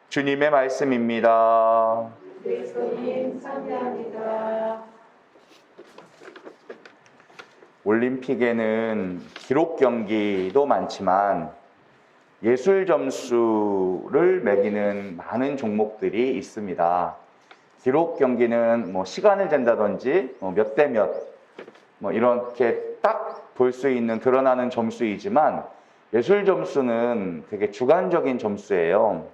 주님의 말씀입니다. 그리스도님 참여합니다. 올림픽에는 기록 경기도 많지만 예술 점수를 매기는 많은 종목들이 있습니다. 기록 경기는 시간을 잰다든지 몇 대 몇 이렇게 딱 볼 수 있는 드러나는 점수이지만 예술 점수는 되게 주관적인 점수예요.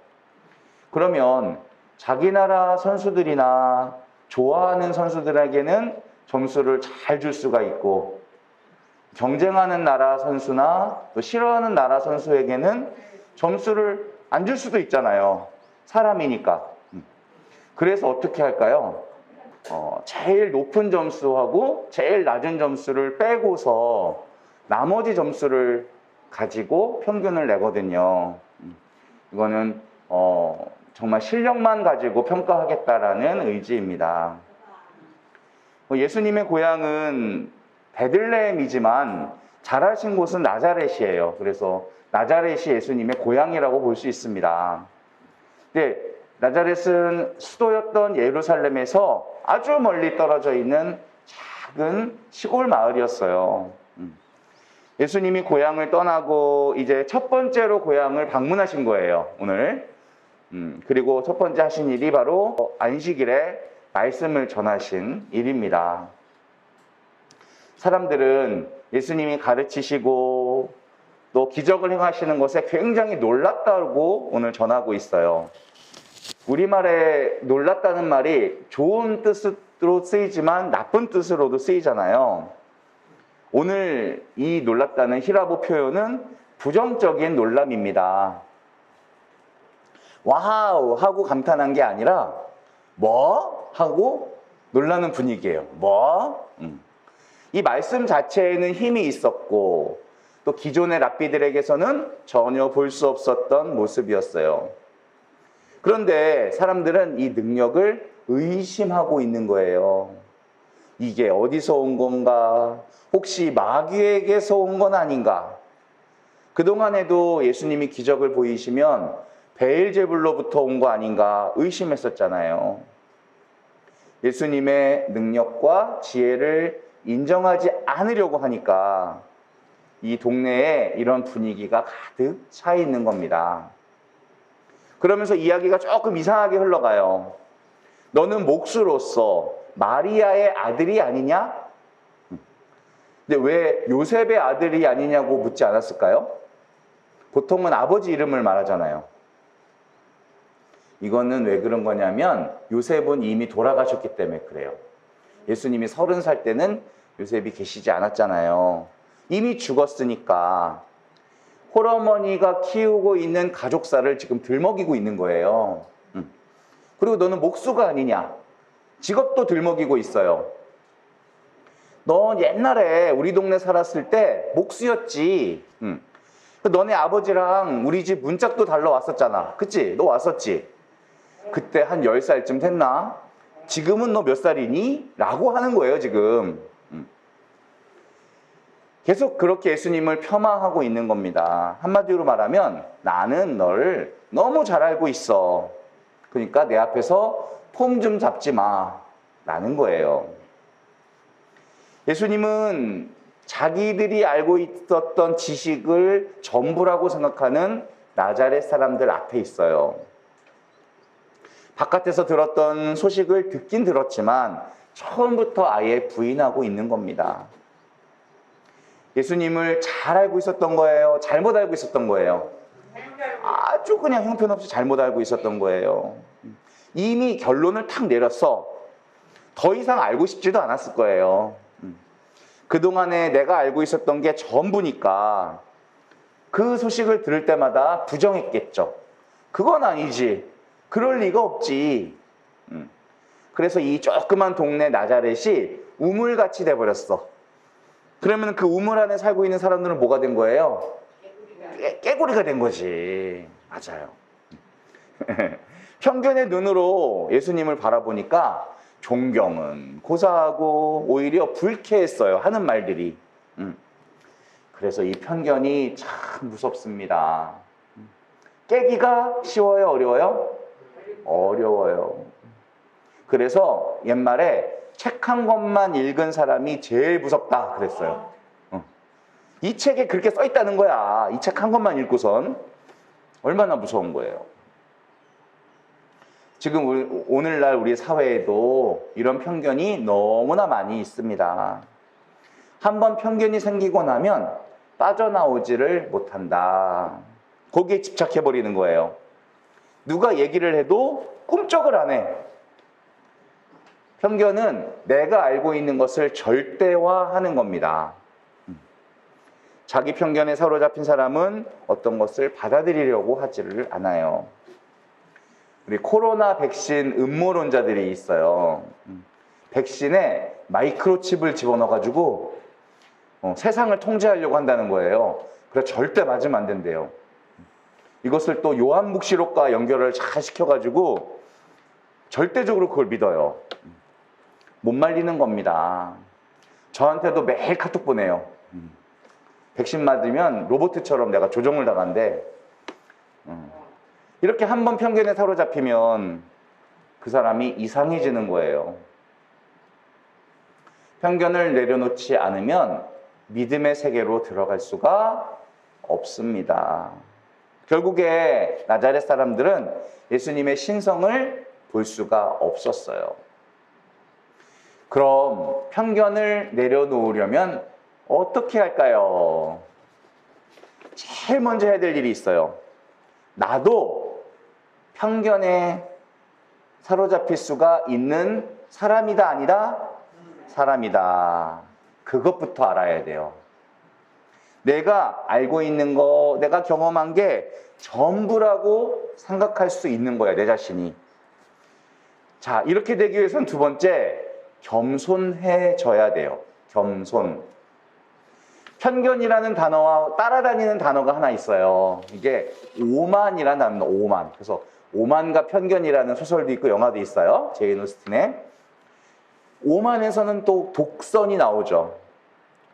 그러면 자기 나라 선수들이나 좋아하는 선수들에게는 점수를 잘 줄 수가 있고, 경쟁하는 나라 선수나 또 싫어하는 나라 선수에게는 점수를 안 줄 수도 있잖아요. 사람이니까. 그래서 어떻게 할까요? 제일 높은 점수하고 제일 낮은 점수를 빼고서 나머지 점수를 가지고 평균을 내거든요. 이거는 정말 실력만 가지고 평가하겠다라는 의지입니다. 예수님의 고향은 베들레헴이지만 자라신 곳은 나자렛이에요. 그래서 나자렛이 예수님의 고향이라고 볼 수 있습니다. 근데 나자렛은 수도였던 예루살렘에서 아주 멀리 떨어져 있는 작은 시골 마을이었어요. 예수님이 고향을 떠나고 이제 첫 번째로 고향을 방문하신 거예요, 오늘. 그리고 첫 번째 하신 일이 바로 안식일에 말씀을 전하신 일입니다. 사람들은 예수님이 가르치시고 또 기적을 행하시는 것에 굉장히 놀랐다고 오늘 전하고 있어요. 우리말에 놀랐다는 말이 좋은 뜻으로 쓰이지만 나쁜 뜻으로도 쓰이잖아요. 오늘 이 놀랐다는 히라보 표현은 부정적인 놀람입니다. 와우 하고 감탄한 게 아니라 뭐? 하고 놀라는 분위기예요. 뭐? 이 말씀 자체에는 힘이 있었고 또 기존의 랍비들에게서는 전혀 볼 수 없었던 모습이었어요. 그런데 사람들은 이 능력을 의심하고 있는 거예요. 이게 어디서 온 건가? 혹시 마귀에게서 온 건 아닌가? 그동안에도 예수님이 기적을 보이시면 베엘제불로부터 온 거 아닌가 의심했었잖아요. 예수님의 능력과 지혜를 인정하지 않으려고 하니까 이 동네에 이런 분위기가 가득 차 있는 겁니다. 그러면서 이야기가 조금 이상하게 흘러가요. 너는 목수로서 마리아의 아들이 아니냐? 근데 왜 요셉의 아들이 아니냐고 묻지 않았을까요? 보통은 아버지 이름을 말하잖아요. 이거는 왜 그런 거냐면 요셉은 이미 돌아가셨기 때문에 그래요. 예수님이 30살 때는 요셉이 계시지 않았잖아요. 이미 죽었으니까 홀어머니가 키우고 있는 가족사를 지금 들먹이고 있는 거예요. 그리고 너는 목수가 아니냐? 직업도 들먹이고 있어요. 넌 옛날에 우리 동네 살았을 때 목수였지. 너네 아버지랑 우리 집 문짝도 달러 왔었잖아. 그치? 너 왔었지? 그때 한 10살쯤 됐나? 지금은 너 몇 살이니? 라고 하는 거예요, 지금. 계속 그렇게 예수님을 폄하하고 있는 겁니다. 한마디로 말하면 나는 너를 너무 잘 알고 있어. 그러니까 내 앞에서 폼 좀 잡지 마. 라는 거예요. 예수님은 자기들이 알고 있었던 지식을 전부라고 생각하는 나자렛 사람들 앞에 있어요. 바깥에서 들었던 소식을 듣긴 들었지만 처음부터 아예 부인하고 있는 겁니다. 예수님을 잘 알고 있었던 거예요? 잘못 알고 있었던 거예요? 아주 그냥 형편없이 잘못 알고 있었던 거예요. 이미 결론을 탁 내렸어. 더 이상 알고 싶지도 않았을 거예요. 그동안에 내가 알고 있었던 게 전부니까 그 소식을 들을 때마다 부정했겠죠. 그건 아니지. 그럴 리가 없지. 그래서 이 조그만 동네 나자렛이 우물같이 돼버렸어. 그러면 그 우물 안에 살고 있는 사람들은 뭐가 된 거예요? 깨구리가 된 거지. 맞아요. 편견의 눈으로 예수님을 바라보니까 존경은 고사하고 오히려 불쾌했어요. 하는 말들이. 그래서 이 편견이 참 무섭습니다. 깨기가 쉬워요? 어려워요? 어려워요. 그래서 옛말에 책 한 권만 읽은 사람이 제일 무섭다 그랬어요. 이 책에 그렇게 써 있다는 거야. 이 책 한 권만 읽고선. 얼마나 무서운 거예요. 지금 오늘날 우리 사회에도 이런 편견이 너무나 많이 있습니다. 한번 편견이 생기고 나면 빠져나오지를 못한다. 거기에 집착해버리는 거예요. 누가 얘기를 해도 꿈쩍을 안 해. 편견은 내가 알고 있는 것을 절대화하는 겁니다. 자기 편견에 사로잡힌 사람은 어떤 것을 받아들이려고 하지를 않아요. 우리 코로나 백신 음모론자들이 있어요. 백신에 마이크로칩을 집어넣어가지고 세상을 통제하려고 한다는 거예요. 그래서 절대 맞으면 안 된대요. 이것을 또 요한묵시록과 연결을 잘 시켜가지고 절대적으로 그걸 믿어요. 못 말리는 겁니다. 저한테도 매일 카톡 보내요. 백신 맞으면 로봇처럼 내가 조종을 당한대. 이렇게 한번 편견에 사로잡히면 그 사람이 이상해지는 거예요. 편견을 내려놓지 않으면 믿음의 세계로 들어갈 수가 없습니다. 결국에 나자렛 사람들은 예수님의 신성을 볼 수가 없었어요. 그럼 편견을 내려놓으려면 어떻게 할까요? 제일 먼저 해야 될 일이 있어요. 나도 편견에 사로잡힐 수가 있는 사람이다, 아니다? 사람이다. 그것부터 알아야 돼요. 내가 알고 있는 거, 내가 경험한 게 전부라고 생각할 수 있는 거야, 내 자신이. 자, 이렇게 되기 위해서는 두 번째, 겸손해져야 돼요. 겸손. 편견이라는 단어와 따라다니는 단어가 하나 있어요. 이게 오만이라는 단어입니다. 오만. 그래서 오만과 편견이라는 소설도 있고 영화도 있어요. 제인 오스틴의. 오만에서는 또 독선이 나오죠.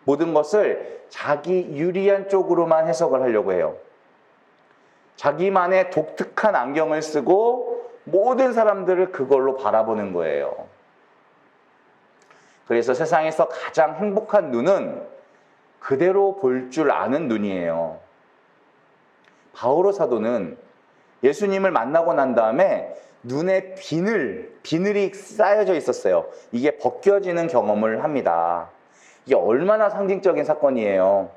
모든 것을 자기 유리한 쪽으로만 해석을 하려고 해요. 자기만의 독특한 안경을 쓰고 모든 사람들을 그걸로 바라보는 거예요. 그래서 세상에서 가장 행복한 눈은 그대로 볼 줄 아는 눈이에요. 바오로 사도는 예수님을 만나고 난 다음에 눈에 비늘이 쌓여져 있었어요. 이게 벗겨지는 경험을 합니다. 이게 얼마나 상징적인 사건이에요.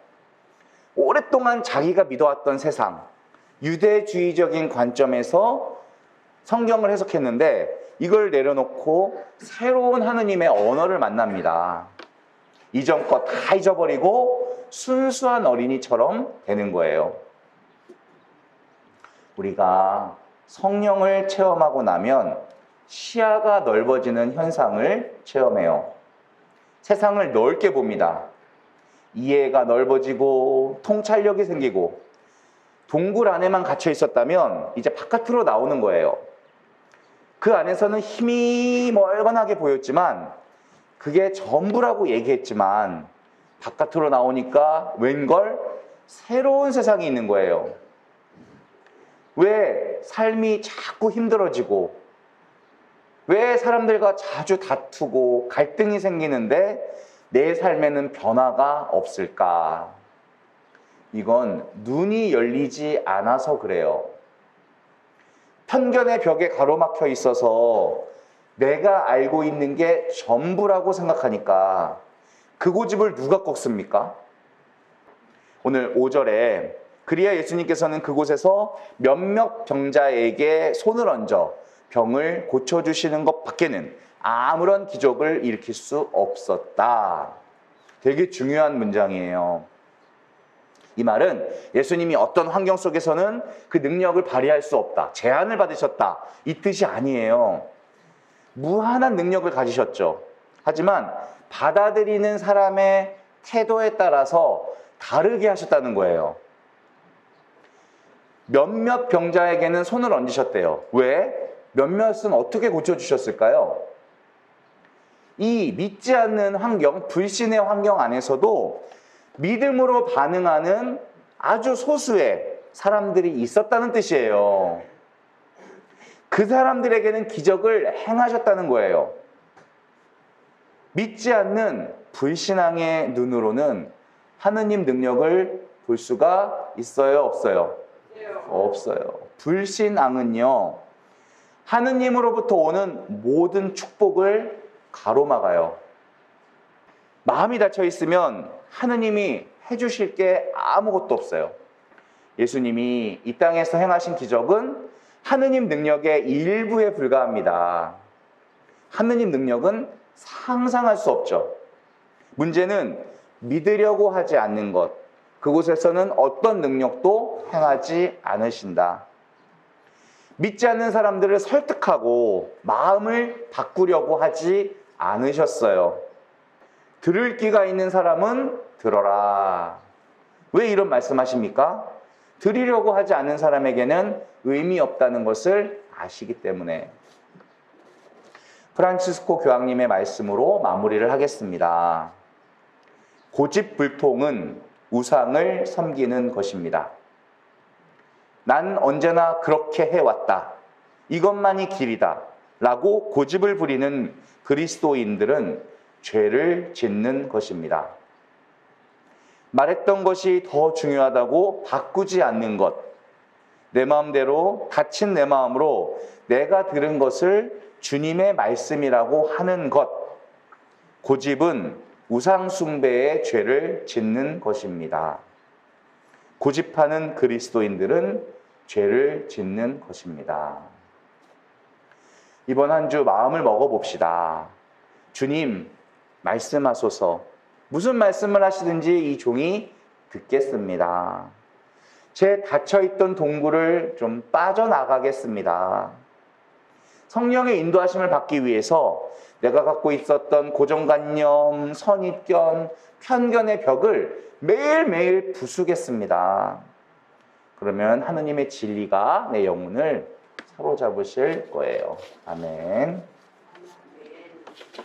오랫동안 자기가 믿어왔던 세상, 유대주의적인 관점에서 성경을 해석했는데 이걸 내려놓고 새로운 하느님의 언어를 만납니다. 이전 거 다 잊어버리고 순수한 어린이처럼 되는 거예요. 우리가 성령을 체험하고 나면 시야가 넓어지는 현상을 체험해요. 세상을 넓게 봅니다. 이해가 넓어지고 통찰력이 생기고 동굴 안에만 갇혀 있었다면 이제 바깥으로 나오는 거예요. 그 안에서는 힘이 멀건하게 보였지만 그게 전부라고 얘기했지만 바깥으로 나오니까 웬걸 새로운 세상이 있는 거예요. 왜 삶이 자꾸 힘들어지고 왜 사람들과 자주 다투고 갈등이 생기는데 내 삶에는 변화가 없을까? 이건 눈이 열리지 않아서 그래요. 편견의 벽에 가로막혀 있어서 내가 알고 있는 게 전부라고 생각하니까 그 고집을 누가 꺾습니까? 오늘 5절에 그리야 예수님께서는 그곳에서 몇몇 병자에게 손을 얹어 병을 고쳐주시는 것 밖에는 아무런 기적을 일으킬 수 없었다. 되게 중요한 문장이에요. 이 말은 예수님이 어떤 환경 속에서는 그 능력을 발휘할 수 없다, 제한을 받으셨다, 이 뜻이 아니에요. 무한한 능력을 가지셨죠. 하지만 받아들이는 사람의 태도에 따라서 다르게 하셨다는 거예요. 몇몇 병자에게는 손을 얹으셨대요. 왜? 몇몇은 어떻게 고쳐주셨을까요? 이 믿지 않는 환경, 불신의 환경 안에서도 믿음으로 반응하는 아주 소수의 사람들이 있었다는 뜻이에요. 그 사람들에게는 기적을 행하셨다는 거예요. 믿지 않는 불신앙의 눈으로는 하느님 능력을 볼 수가 있어요, 없어요? 없어요. 불신앙은요, 하느님으로부터 오는 모든 축복을 가로막아요. 마음이 닫혀 있으면 하느님이 해주실 게 아무것도 없어요. 예수님이 이 땅에서 행하신 기적은 하느님 능력의 일부에 불과합니다. 하느님 능력은 상상할 수 없죠. 문제는 믿으려고 하지 않는 것, 그곳에서는 어떤 능력도 행하지 않으신다. 믿지 않는 사람들을 설득하고 마음을 바꾸려고 하지 않으셨어요. 들을 귀가 있는 사람은 들어라. 왜 이런 말씀하십니까? 들으려고 하지 않는 사람에게는 의미 없다는 것을 아시기 때문에. 프란치스코 교황님의 말씀으로 마무리를 하겠습니다. 고집불통은 우상을 섬기는 것입니다. 난 언제나 그렇게 해왔다. 이것만이 길이다. 라고 고집을 부리는 그리스도인들은 죄를 짓는 것입니다. 말했던 것이 더 중요하다고 바꾸지 않는 것. 내 마음대로 닫힌 내 마음으로 내가 들은 것을 주님의 말씀이라고 하는 것. 고집은 우상 숭배의 죄를 짓는 것입니다. 고집하는 그리스도인들은 죄를 짓는 것입니다. 이번 한 주 마음을 먹어봅시다. 주님, 말씀하소서. 무슨 말씀을 하시든지 이 종이 듣겠습니다. 제 닫혀있던 동굴을 좀 빠져나가겠습니다. 성령의 인도하심을 받기 위해서 내가 갖고 있었던 고정관념, 선입견, 편견의 벽을 매일매일 부수겠습니다. 그러면 하느님의 진리가 내 영혼을 사로잡으실 거예요. 아멘.